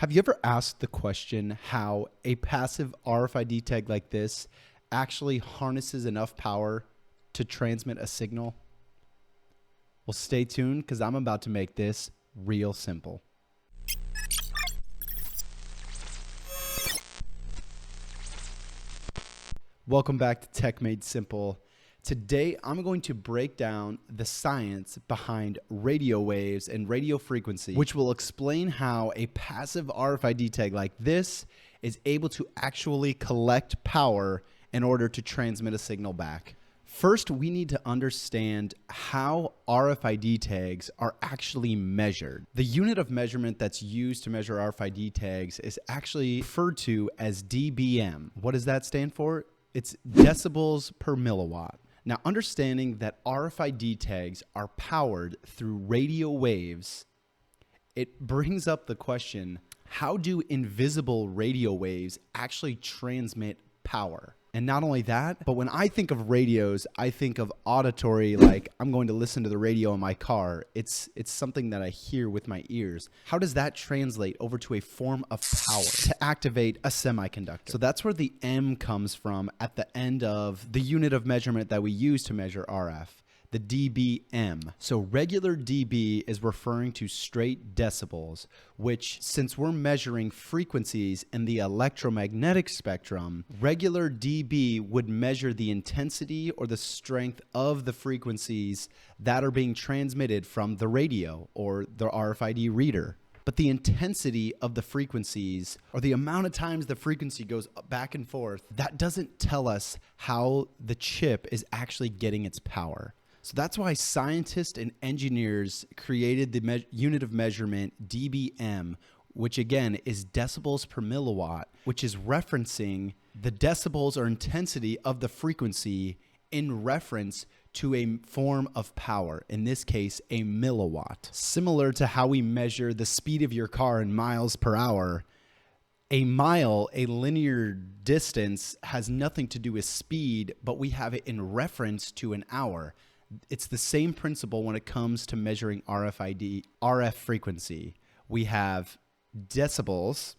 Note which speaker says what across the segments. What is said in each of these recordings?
Speaker 1: Have you ever asked the question how a passive RFID tag like this actually harnesses enough power to transmit a signal? Well, stay tuned because I'm about to make this real simple. Welcome back to Tech Made Simple. Today, I'm going to break down the science behind radio waves and radio frequency, which will explain how a passive RFID tag like this is able to actually collect power in order to transmit a signal back. First, we need to understand how RFID tags are actually measured. The unit of measurement that's used to measure RFID tags is actually referred to as dBm. What does that stand for? It's decibels per milliwatt. Now, understanding that RFID tags are powered through radio waves, it brings up the question, how do invisible radio waves actually transmit power? And not only that, but when I think of radios, I think of auditory, like I'm going to listen to the radio in my car. It's something that I hear with my ears. How does that translate over to a form of power to activate a semiconductor? So that's where the M comes from at the end of the unit of measurement that we use to measure RF. The dBm. So regular dB is referring to straight decibels, which since we're measuring frequencies in the electromagnetic spectrum, regular dB would measure the intensity or the strength of the frequencies that are being transmitted from the radio or the RFID reader. But the intensity of the frequencies, or the amount of times the frequency goes back and forth, that doesn't tell us how the chip is actually getting its power. So that's why scientists and engineers created the unit of measurement dBm, which again is decibels per milliwatt, which is referencing the decibels or intensity of the frequency in reference to a form of power, in this case, a milliwatt. Similar to how we measure the speed of your car in miles per hour, a mile, a linear distance, has nothing to do with speed, but we have it in reference to an hour. It's the same principle when it comes to measuring RF frequency. We have decibels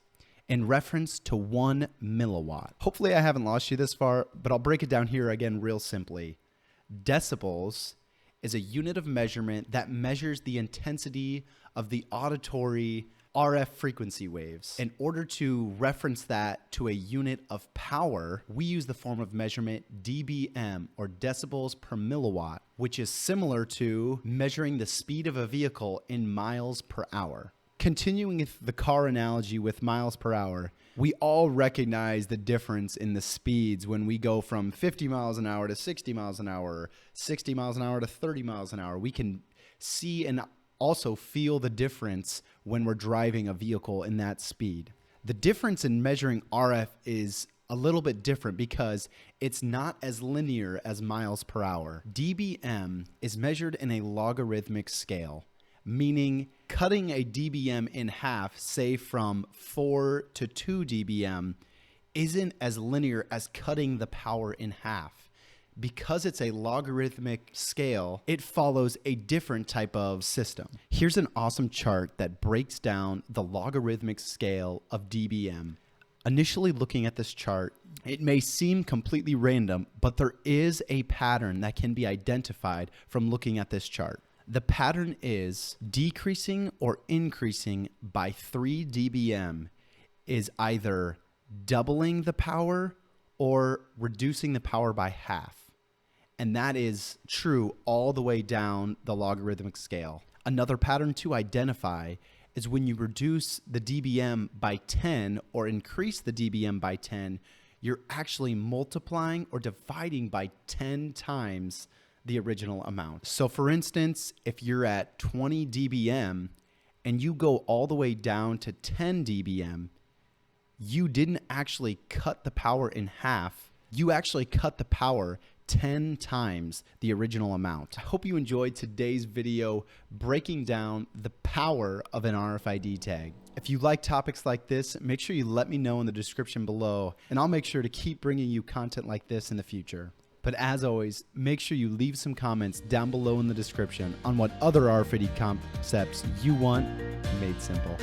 Speaker 1: in reference to 1 milliwatt. Hopefully I haven't lost you this far, but I'll break it down here again real simply. Decibels is a unit of measurement that measures the intensity of the auditory RF frequency waves. In order to reference that to a unit of power, we use the form of measurement dBm, or decibels per milliwatt, which is similar to measuring the speed of a vehicle in miles per hour. Continuing with the car analogy with miles per hour, we all recognize the difference in the speeds when we go from 50 miles an hour to 60 miles an hour, 60 miles an hour to 30 miles an hour. We can see and also feel the difference when we're driving a vehicle in that speed. The difference in measuring RF is a little bit different because it's not as linear as miles per hour. dBm is measured in a logarithmic scale, meaning cutting a dBm in half, say from 4 to 2 dBm, isn't as linear as cutting the power in half. Because it's a logarithmic scale, it follows a different type of system. Here's an awesome chart that breaks down the logarithmic scale of dBm. Initially looking at this chart, it may seem completely random, but there is a pattern that can be identified from looking at this chart. The pattern is decreasing or increasing by 3 dBm is either doubling the power or reducing the power by half. And that is true all the way down the logarithmic scale. Another pattern to identify is when you reduce the dBm by 10 or increase the dBm by 10, you're actually multiplying or dividing by 10 times the original amount. So for instance, if you're at 20 dBm and you go all the way down to 10 dBm, you didn't actually cut the power in half. You actually cut the power 10 times the original amount. I hope you enjoyed today's video breaking down the power of an RFID tag. If you like topics like this, make sure you let me know in the description below, and I'll make sure to keep bringing you content like this in the future. But as always, make sure you leave some comments down below in the description on what other RFID concepts you want made simple.